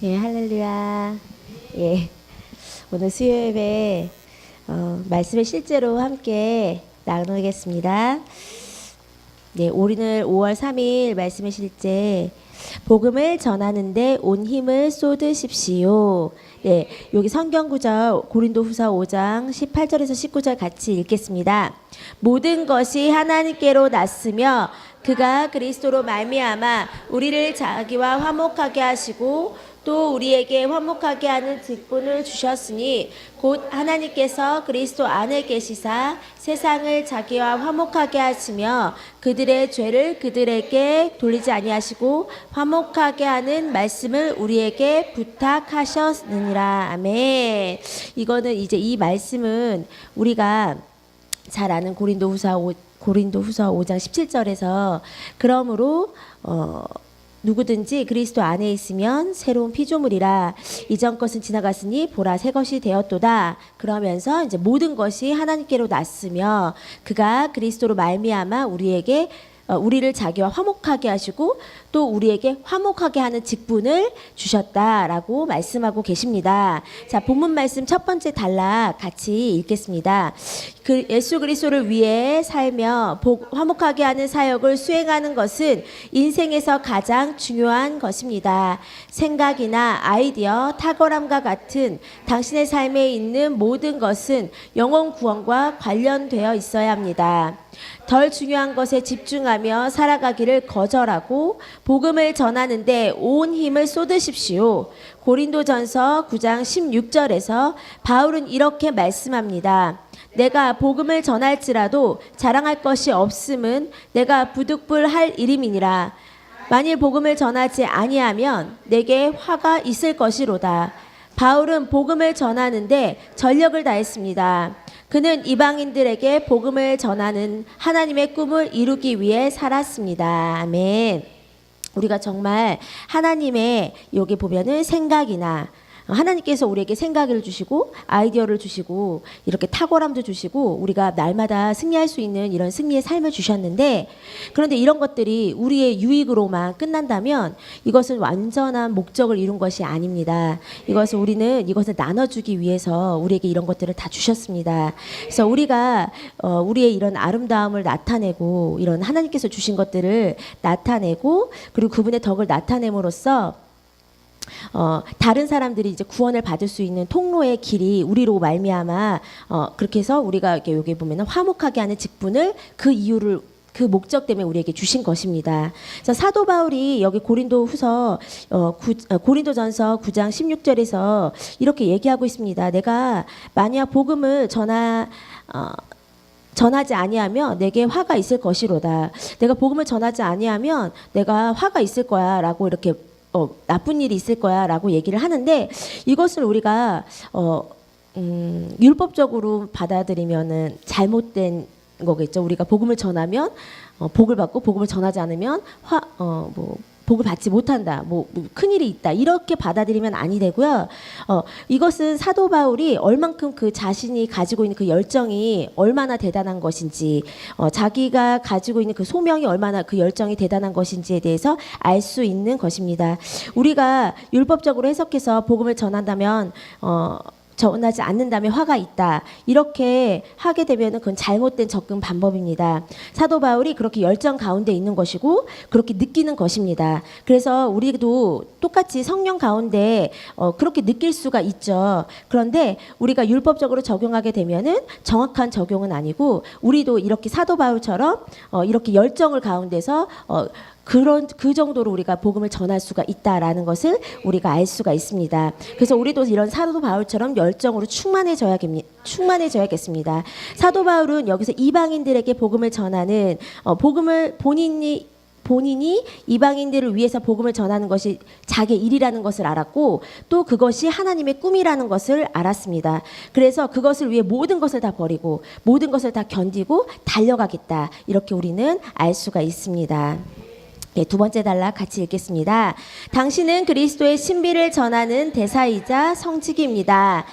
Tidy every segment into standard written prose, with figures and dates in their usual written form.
예, 할렐루야. 예, 오늘 수요 예배 말씀을 실제로 함께 나누겠습니다. 네, 오늘 5월 3일 말씀의 실제 복음을 전하는데 온 힘을 쏟으십시오. 네, 여기 성경 구절 고린도후서 5장 18절에서 19절 같이 읽겠습니다. 모든 것이 하나님께로 났으며 그가 그리스도로 말미암아 우리를 자기와 화목하게 하시고 또 우리에게 화목하게 하는 직분을 주셨으니 곧 하나님께서 그리스도 안에 계시사 세상을 자기와 화목하게 하시며 그들의 죄를 그들에게 돌리지 아니하시고 화목하게 하는 말씀을 우리에게 부탁하셨느니라. 아멘. 이거는 이제 이 말씀은 우리가 잘 아는 고린도후서 5장 17절에서 그러므로 누구든지 그리스도 안에 있으면 새로운 피조물이라 이전 것은 지나갔으니 보라 새 것이 되었도다. 그러면서 이제 모든 것이 하나님께로 났으며 그가 그리스도로 말미암아 우리를 자기와 화목하게 하시고 또 우리에게 화목하게 하는 직분을 주셨다라고 말씀하고 계십니다. 자, 본문 말씀 첫 번째 단락 같이 읽겠습니다. 그 예수 그리스도를 위해 살며 화목하게 하는 사역을 수행하는 것은 인생에서 가장 중요한 것입니다. 생각이나 아이디어, 탁월함과 같은 당신의 삶에 있는 모든 것은 영혼 구원과 관련되어 있어야 합니다. 덜 중요한 것에 집중하며 살아가기를 거절하고 복음을 전하는데 온 힘을 쏟으십시오. 고린도전서 9장 16절에서 바울은 이렇게 말씀합니다. 내가 복음을 전할지라도 자랑할 것이 없음은 내가 부득불할 일임이니라. 만일 복음을 전하지 아니하면 내게 화가 있을 것이로다. 바울은 복음을 전하는데 전력을 다했습니다. 그는 이방인들에게 복음을 전하는 하나님의 꿈을 이루기 위해 살았습니다. 아멘. 우리가 정말 하나님의 여기 보면은 생각이나 하나님께서 우리에게 생각을 주시고 아이디어를 주시고 이렇게 탁월함도 주시고 우리가 날마다 승리할 수 있는 이런 승리의 삶을 주셨는데 그런데 이런 것들이 우리의 유익으로만 끝난다면 이것은 완전한 목적을 이룬 것이 아닙니다. 우리는 이것을 나눠주기 위해서 우리에게 이런 것들을 다 주셨습니다. 그래서 우리가 우리의 이런 아름다움을 나타내고 이런 하나님께서 주신 것들을 나타내고 그리고 그분의 덕을 나타냄으로써 다른 사람들이 이제 구원을 받을 수 있는 통로의 길이 우리로 말미암아 그렇게 해서 우리가 이렇게 여기 보면은 화목하게 하는 직분을 그 목적 때문에 우리에게 주신 것입니다. 그래서 사도 바울이 여기 고린도전서 9장 16절에서 이렇게 얘기하고 있습니다. 내가 만약 복음을 전하지 아니하면 내게 화가 있을 것이로다. 내가 복음을 전하지 아니하면 내가 화가 있을 거야라고 이렇게 나쁜 일이 있을 거야라고 얘기를 하는데 이것을 우리가 율법적으로 받아들이면은 잘못된 거겠죠. 우리가 복음을 전하면 복을 받고 복음을 전하지 않으면 복을 받지 못한다. 큰일이 있다. 이렇게 받아들이면 아니 되고요. 이것은 사도 바울이 얼만큼 그 자신이 가지고 있는 그 열정이 얼마나 대단한 것인지 자기가 가지고 있는 그 소명이 얼마나 그 열정이 대단한 것인지에 대해서 알 수 있는 것입니다. 우리가 율법적으로 해석해서 복음을 전한다면 전하지 않는다면 화가 있다. 이렇게 하게 되면 그건 잘못된 접근 방법입니다. 사도 바울이 그렇게 열정 가운데 있는 것이고 그렇게 느끼는 것입니다. 그래서 우리도 똑같이 성령 가운데 그렇게 느낄 수가 있죠. 그런데 우리가 율법적으로 적용하게 되면은 정확한 적용은 아니고 우리도 이렇게 사도 바울처럼 이렇게 열정을 가운데서 그 정도로 우리가 복음을 전할 수가 있다라는 것을 우리가 알 수가 있습니다. 그래서 우리도 이런 사도 바울처럼 열정으로 충만해져야겠습니다. 사도 바울은 여기서 이방인들에게 복음을 전하는 복음을 본인이 이방인들을 위해서 복음을 전하는 것이 자기의 일이라는 것을 알았고 또 그것이 하나님의 꿈이라는 것을 알았습니다. 그래서 그것을 위해 모든 것을 다 버리고 모든 것을 다 견디고 달려가겠다. 이렇게 우리는 알 수가 있습니다. 네, 두 번째 단락 같이 읽겠습니다. 당신은 그리스도의 신비를 전하는 대사이자 성직입니다.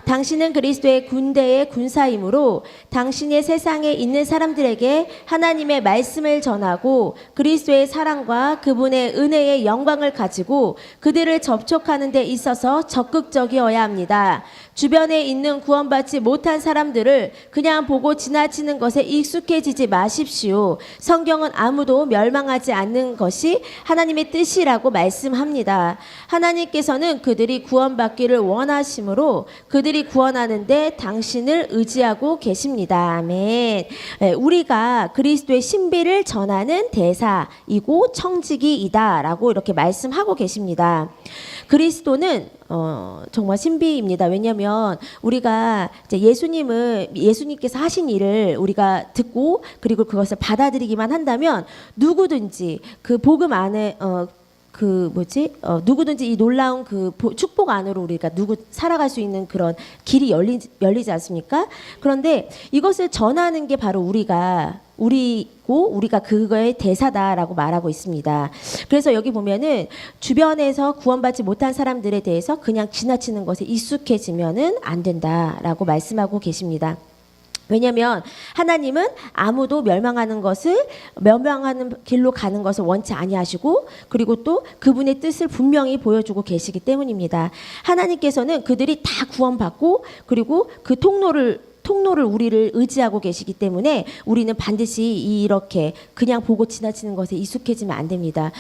당신은 그리스도의 군대의 군사이므로 당신의 세상에 있는 사람들에게 하나님의 말씀을 전하고 그리스도의 사랑과 그분의 은혜의 영광을 가지고 그들을 접촉하는 데 있어서 적극적이어야 합니다. 주변에 있는 구원받지 못한 사람들을 그냥 보고 지나치는 것에 익숙해지지 마십시오. 성경은 아무도 멸망하지 않는 것이 하나님의 뜻이라고 말씀합니다. 하나님께서는 그들이 구원받기를 원하심으로 그들이 구원하는데 당신을 의지하고 계십니다. 아멘. 우리가 그리스도의 신비를 전하는 대사이고 청지기이다 라고 이렇게 말씀하고 계십니다. 그리스도는 정말 신비입니다. 왜냐하면 우리가 이제 예수님께서 하신 일을 우리가 듣고 그리고 그것을 받아들이기만 한다면 누구든지 그 복음 안에 누구든지 이 놀라운 그 축복 안으로 우리가 살아갈 수 있는 그런 길이 열리지 않습니까? 그런데 이것을 전하는 게 바로 우리가 그거의 대사다라고 말하고 있습니다. 그래서 여기 보면은 주변에서 구원받지 못한 사람들에 대해서 그냥 지나치는 것에 익숙해지면은 안 된다라고 말씀하고 계십니다. 왜냐하면 하나님은 아무도 멸망하는 길로 가는 것을 원치 아니하시고 그리고 또 그분의 뜻을 분명히 보여주고 계시기 때문입니다. 하나님께서는 그들이 다 구원받고 그리고 그 통로를 우리를 의지하고 계시기 때문에 우리는 반드시 이렇게 그냥 보고 지나치는 것에 익숙해지면 안 됩니다.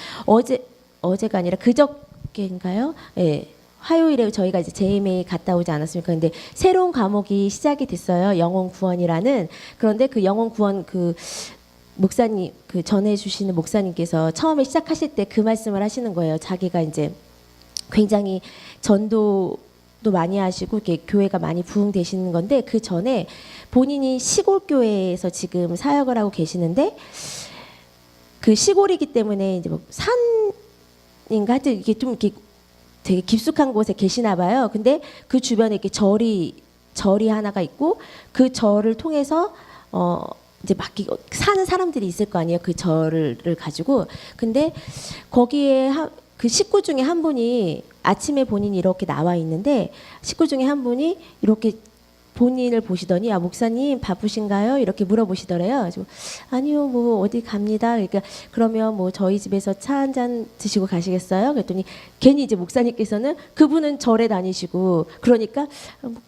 어제가 아니라 그저께인가요? 예. 화요일에 저희가 이제 JMA 갔다 오지 않았습니까? 근데 새로운 과목이 시작이 됐어요. 영혼 구원이라는. 그런데 그 영혼 구원 목사님 전해주시는 목사님께서 처음에 시작하실 때 그 말씀을 하시는 거예요. 자기가 이제 굉장히 전도도 많이 하시고 이렇게 교회가 많이 부흥되시는 건데 그 전에 본인이 시골 교회에서 지금 사역을 하고 계시는데 그 시골이기 때문에 이제 뭐 산인가 하여튼 이게 좀 이렇게 되게 깊숙한 곳에 계시나 봐요. 근데 그 주변에 이렇게 절이 하나가 있고 그 절을 통해서 이제 막 사는 사람들이 있을 거 아니에요. 그 절을 가지고. 근데 거기에 그 식구 중에 한 분이 아침에 본인이 이렇게 나와 있는데 식구 중에 한 분이 이렇게 본인을 보시더니 목사님 바쁘신가요? 이렇게 물어보시더래요. 그래서 아니요, 뭐 어디 갑니다. 그러니까 그러면 뭐 저희 집에서 차 한 잔 드시고 가시겠어요? 그랬더니 괜히 이제 목사님께서는 그분은 절에 다니시고 그러니까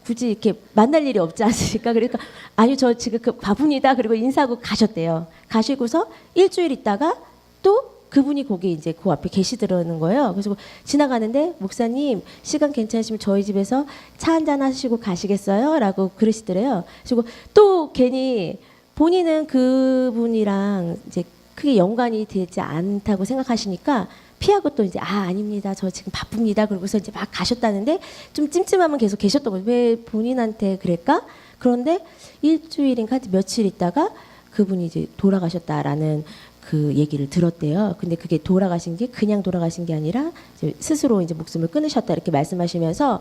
굳이 이렇게 만날 일이 없지 않습니까? 그러니까 아니요, 저 지금 바쁩니다. 그리고 인사하고 가셨대요. 가시고서 일주일 있다가 또 그분이 거기 이제 그 앞에 계시더라는 거예요. 그래서 지나가는데 목사님 시간 괜찮으시면 저희 집에서 차 한잔 하시고 가시겠어요? 라고 그러시더래요. 그리고 또 괜히 본인은 그분이랑 이제 크게 연관이 되지 않다고 생각하시니까 피하고 또 이제 아닙니다. 저 지금 바쁩니다. 그러고서 이제 막 가셨다는데 좀 찜찜하면 계속 계셨던 거예요. 왜 본인한테 그럴까? 그런데 일주일인가 며칠 있다가 그분이 이제 돌아가셨다라는 그 얘기를 들었대요. 근데 그게 돌아가신 게 그냥 돌아가신 게 아니라 이제 스스로 이제 목숨을 끊으셨다 이렇게 말씀하시면서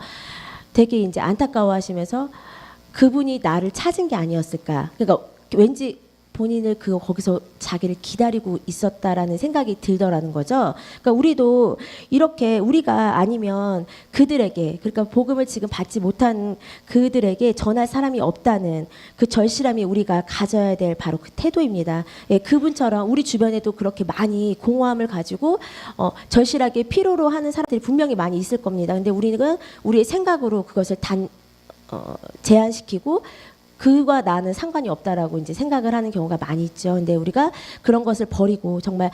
되게 이제 안타까워하시면서 그분이 나를 찾은 게 아니었을까. 그러니까 왠지 본인을 거기서 자기를 기다리고 있었다라는 생각이 들더라는 거죠. 그러니까 우리도 이렇게 우리가 아니면 그들에게 그러니까 복음을 지금 받지 못한 그들에게 전할 사람이 없다는 그 절실함이 우리가 가져야 될 바로 그 태도입니다. 예, 그분처럼 우리 주변에도 그렇게 많이 공허함을 가지고 절실하게 필요로 하는 사람들이 분명히 많이 있을 겁니다. 근데 우리는 우리의 생각으로 그것을 제한시키고 그와 나는 상관이 없다라고 이제 생각을 하는 경우가 많이 있죠. 근데 우리가 그런 것을 버리고 정말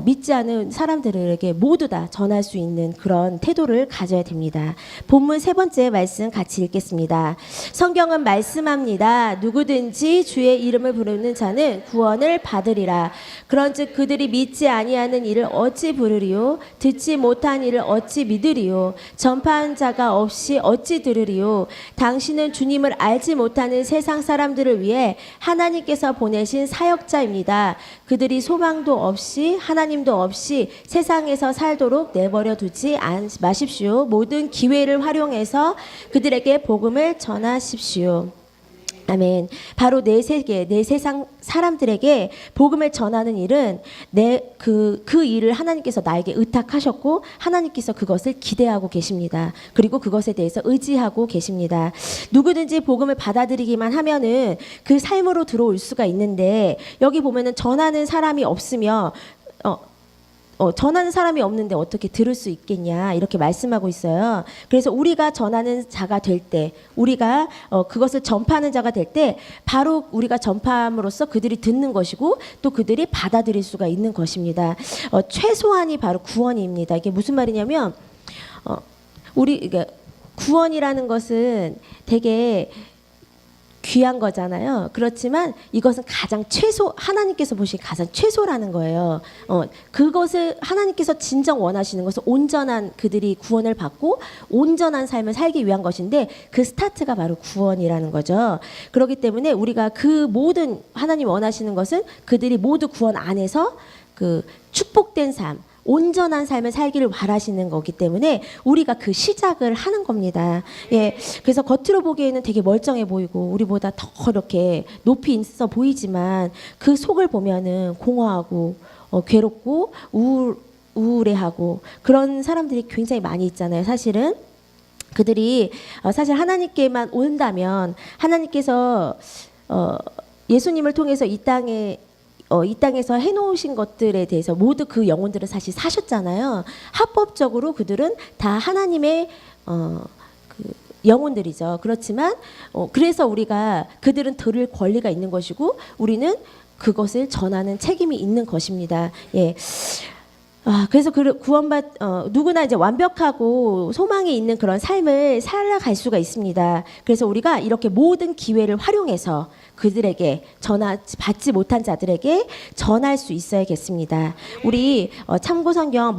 믿지 않은 사람들에게 모두 다 전할 수 있는 그런 태도를 가져야 됩니다. 본문 세 번째 말씀 같이 읽겠습니다. 성경은 말씀합니다. 누구든지 주의 이름을 부르는 자는 구원을 받으리라. 그런즉 그들이 믿지 아니하는 이를 어찌 부르리요? 듣지 못한 이를 어찌 믿으리요? 전파한 자가 없이 어찌 들으리요? 당신은 주님을 알지 못하는 세상 사람들을 위해 하나님께서 보내신 사역자입니다. 그들이 소망도 없이 하나님도 없이 세상에서 살도록 내버려 두지 마십시오. 모든 기회를 활용해서 그들에게 복음을 전하십시오. 아멘. 바로 내 세계, 내 세상 사람들에게 복음을 전하는 일은 그 일을 하나님께서 나에게 의탁하셨고 하나님께서 그것을 기대하고 계십니다. 그리고 그것에 대해서 의지하고 계십니다. 누구든지 복음을 받아들이기만 하면은 그 삶으로 들어올 수가 있는데 여기 보면은 전하는 사람이 없으며 전하는 사람이 없는데 어떻게 들을 수 있겠냐 이렇게 말씀하고 있어요. 그래서 우리가 전하는 자가 될 때, 우리가 그것을 전파하는 자가 될 때 바로 우리가 전파함으로써 그들이 듣는 것이고 또 그들이 받아들일 수가 있는 것입니다. 최소한이 바로 구원입니다. 이게 무슨 말이냐면 이게 구원이라는 것은 되게 귀한 거잖아요. 그렇지만 이것은 가장 하나님께서 보신 가장 최소라는 거예요. 그것을 하나님께서 진정 원하시는 것은 온전한 그들이 구원을 받고 온전한 삶을 살기 위한 것인데 그 스타트가 바로 구원이라는 거죠. 그렇기 때문에 우리가 그 모든 하나님 원하시는 것은 그들이 모두 구원 안에서 그 축복된 삶, 온전한 삶을 살기를 바라시는 거기 때문에 우리가 그 시작을 하는 겁니다. 예, 그래서 겉으로 보기에는 되게 멀쩡해 보이고 우리보다 더 이렇게 높이 있어 보이지만 그 속을 보면은 공허하고 괴롭고 우울해하고 그런 사람들이 굉장히 많이 있잖아요. 사실은 그들이 사실 하나님께만 온다면 하나님께서 예수님을 통해서 이 땅에서 해놓으신 것들에 대해서 모두 그 영혼들은 사실 사셨잖아요. 합법적으로 그들은 다 하나님의 그 영혼들이죠. 그렇지만 그래서 우리가 그들은 들을 권리가 있는 것이고 우리는 그것을 전하는 책임이 있는 것입니다. 예. 그래서 누구나 이제 완벽하고 소망이 있는 그런 삶을 살아갈 수가 있습니다. 그래서 우리가 이렇게 모든 기회를 활용해서 그들에게 받지 못한 자들에게 전할 수 있어야겠습니다. 우리 참고 성경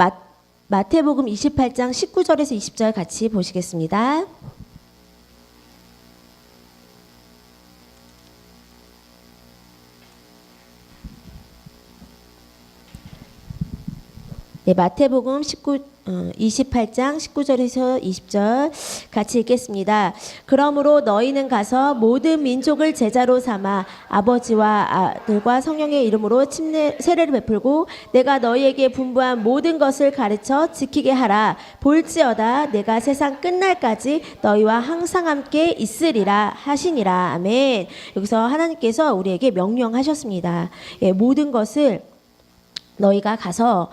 마태복음 28장 19절에서 20절 같이 보시겠습니다. 네, 마태복음 28장 19절에서 20절 같이 읽겠습니다. 그러므로 너희는 가서 모든 민족을 제자로 삼아 아버지와 아들과 성령의 이름으로 세례를 베풀고 내가 너희에게 분부한 모든 것을 가르쳐 지키게 하라. 볼지어다 내가 세상 끝날까지 너희와 항상 함께 있으리라 하시니라. 아멘. 여기서 하나님께서 우리에게 명령하셨습니다. 예, 모든 것을 너희가 가서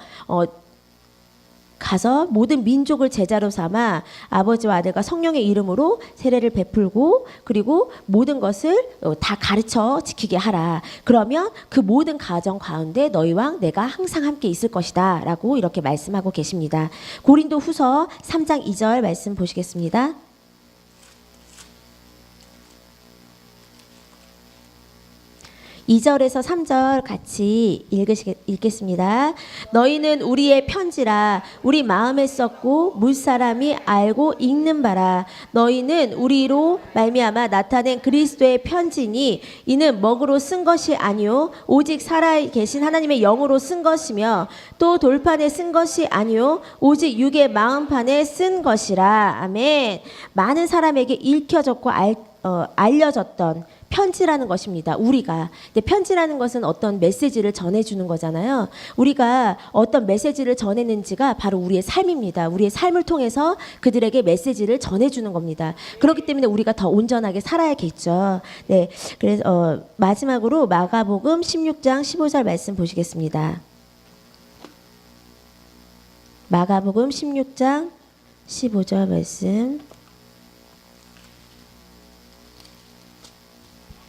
모든 민족을 제자로 삼아 아버지와 아들과 성령의 이름으로 세례를 베풀고 그리고 모든 것을 다 가르쳐 지키게 하라. 그러면 그 모든 가정 가운데 너희와 내가 항상 함께 있을 것이다 라고 이렇게 말씀하고 계십니다. 고린도 후서 3장 2절 말씀 보시겠습니다. 2절에서 3절 같이 읽겠습니다. 너희는 우리의 편지라 우리 마음에 썼고 물사람이 알고 읽는 바라. 너희는 우리로 말미암아 나타낸 그리스도의 편지니 이는 먹으로 쓴 것이 아니요 오직 살아계신 하나님의 영으로 쓴 것이며 또 돌판에 쓴 것이 아니요 오직 육의 마음판에 쓴 것이라. 아멘. 많은 사람에게 읽혀졌고 알려졌던 편지라는 것입니다. 근데 편지라는 것은 어떤 메시지를 전해주는 거잖아요. 우리가 어떤 메시지를 전했는지가 바로 우리의 삶입니다. 우리의 삶을 통해서 그들에게 메시지를 전해주는 겁니다. 그렇기 때문에 우리가 더 온전하게 살아야겠죠. 네, 그래서 마지막으로 마가복음 16장 15절 말씀 보시겠습니다. 마가복음 16장 15절 말씀.